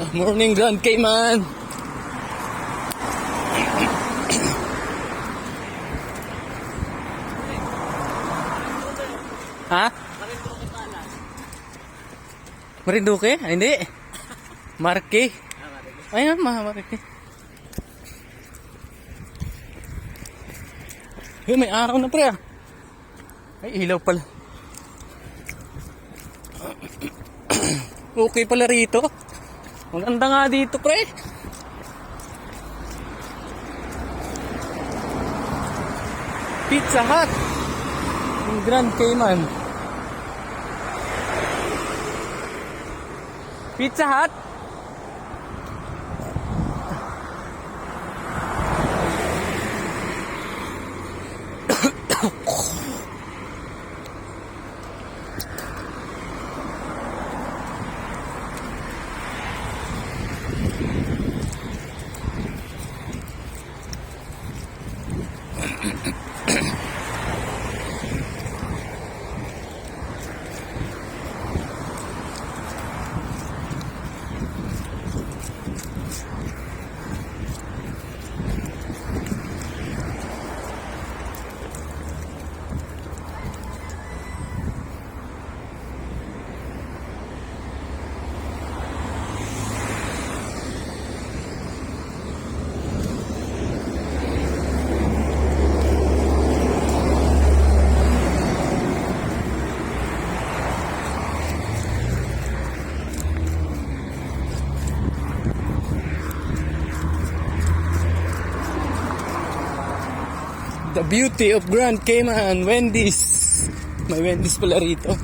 Morning Grand Cayman. Ha? Marinduque? Ay, hindi. Marque. Ayun, Marque. May araw na pre ah. Ay, ilaw pala. Okay pala rito. Maganda nga dito pre. Pizza Hut in Grand Cayman. Pizza Hut. The beauty of Grand Cayman, Wendy's. May Wendy's pala rito.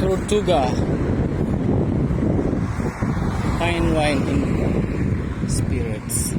Tortuga fine wine in spirits.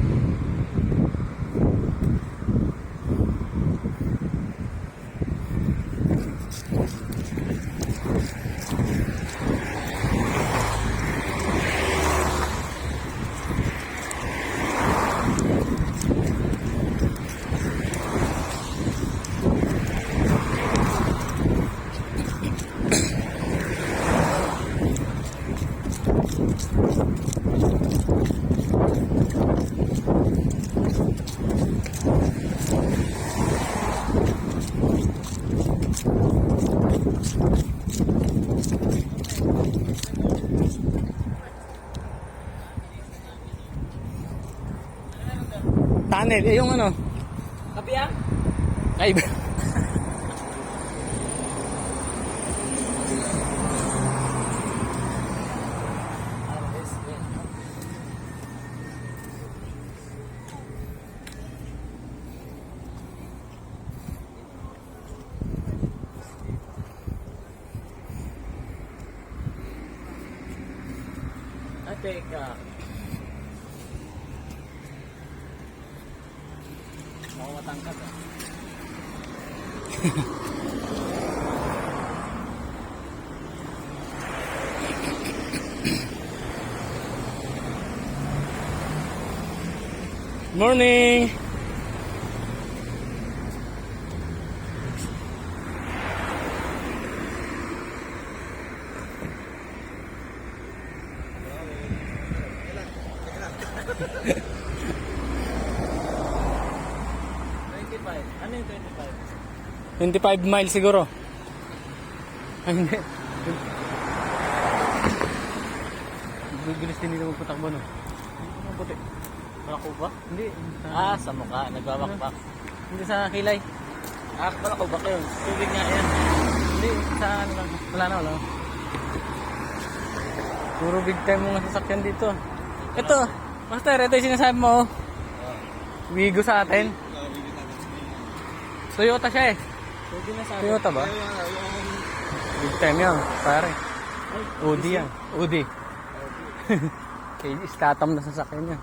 Tunnel, yung ano? Kapiang? Ay, Teka. Ako matangkat ah. morning. Ano yung 25? 25 miles siguro. Ay, hindi. Bibilis din nila magpatakbo, no? Ano puti? Malako ba? Hindi. Ah, sa mukha. Nagbabakbak. Hindi sa kilay. Ah, malako ba yun? Tubig nga yan. Hindi, sa ano lang. Wala na, wala. Puro big time mga sasakyan dito. Ito, Master, ito yung sinasabi mo. Wigo sa atin. Toyota siya eh. Pwede na sa Toyota ba? Big time yan, pare. Audi yan. Audi. Statam na sasakyan yan.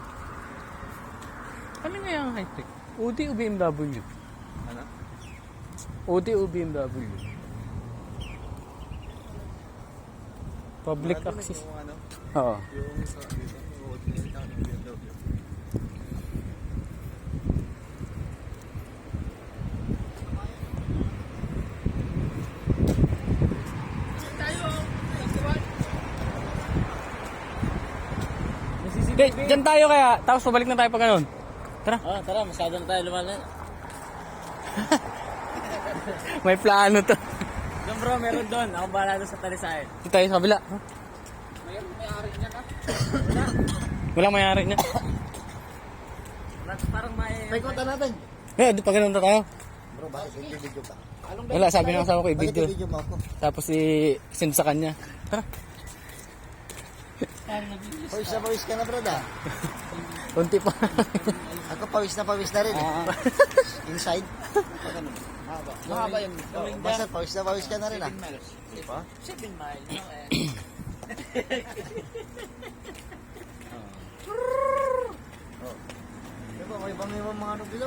Ano nga yung high-tech? Audi o BMW? Ano? Audi o BMW? Public access. Yung ano, Oo. yung sa dito, yung ordinary ng BMW. Hindi, dyan tayo kaya. Tapos pabalik na tayo pag ganun. Tara. Ah, tara, masyado na tayo lumalan. May plano to. Doon bro, meron doon. Ako bahala doon sa talisayan. Dito tayo sa kabila. May-ari niya ka? Walang mayari niya. Parang may... Paikutan natin. Eh, di pa ganun na tayo. Bro, bakit video ka? Wala, sabi ng asawa ko Bakit i-video. video mo ako? Tapos i-send sa kanya. Tara. Pawis ka na, bro, da. Kunti pa. Ako pawis na rin. Inside. Mahaba yung... Basta pawis ka na rin, ah. Di ba? 7 miles. No, eh. Diba, may mga ano dito,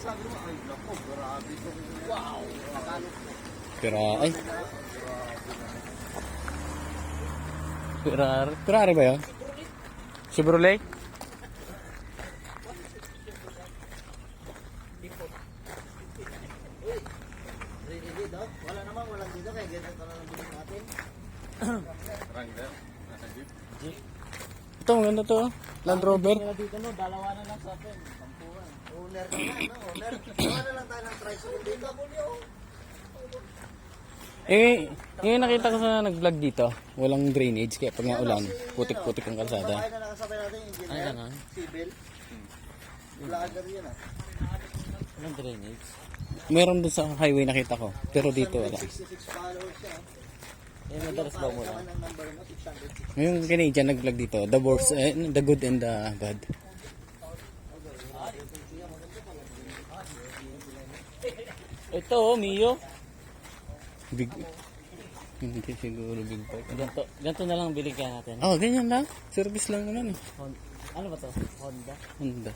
sabi mo, ay, naku, grabe ito. Wow! Nakalo ko. Pero, ay. Ferrari ba yun? Chevrolet? Hindi daw. Wala naman, walang dito, kaya ganito na lang bilhin natin. Ito, maganda to. Land Rover. Dito no, dalawa na lang sa atin. Sampuan. Owner na yan, no? Owner. Gawa na lang tayo ng tricycle dito. Yung nakita ko sa nag-vlog dito, walang drainage, kaya pag nga ulan, putik-putik ang kalsada. Bahay na nakasabay natin yung Ay, engineer. ganun. Civil. Wala agad yan, ah. Anong drainage? Meron dun sa highway nakita ko, pero dito wala. 66 followers siya. Eh, madalas ba mo lang? Naman ang number mo, 600. Yung Canadian nag-vlog dito, the good and the bad. Ito, oh, Mio. Big, hindi siguro big bike. Ganito na lang biligyan natin. Oh, ganyan lang. Service lang naman eh. Ano ba to? Honda? Honda.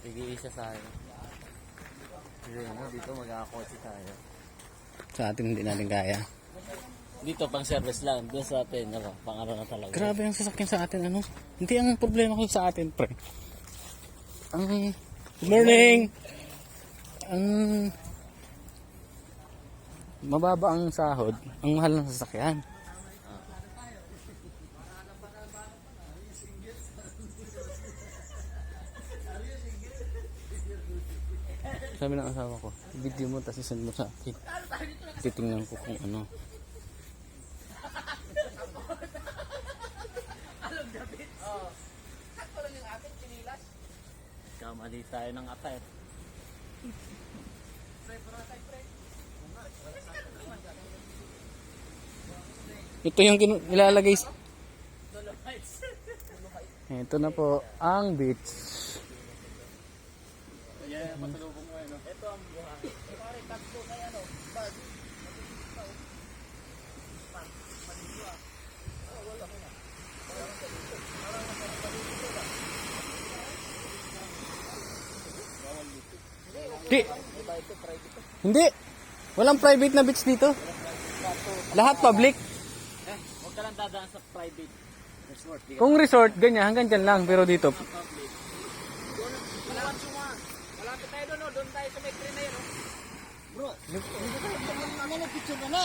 Sige, isa sa akin. Sige, ano, dito mag-akotsi tayo. Sa atin hindi natin kaya. Dito, pang service lang. Doon sa atin, ano, pang araw na talaga. Grabe ang sasakyan sa atin, ano? Hindi ang problema ko sa atin, pre. Good morning! Ang mababa ang sahod, ang mahal ng sasakyan. Sabi ng asawa ko, video mo tapos isend mo sa akin. Titingnan ko kung ano. Kamali tayo ng attire. Ito yung nilalagay sa... Ito na po ang beach. Di. Hindi. Walang private na beach dito. Lahat public. Huwag ka lang dadaan sa private resort. Kung resort, ganyan, hanggang dyan lang. Pero dito, Malapit tayo doon, no? Doon tayo sa may crane na yun, no? Bro, hindi ka naman picture ka na.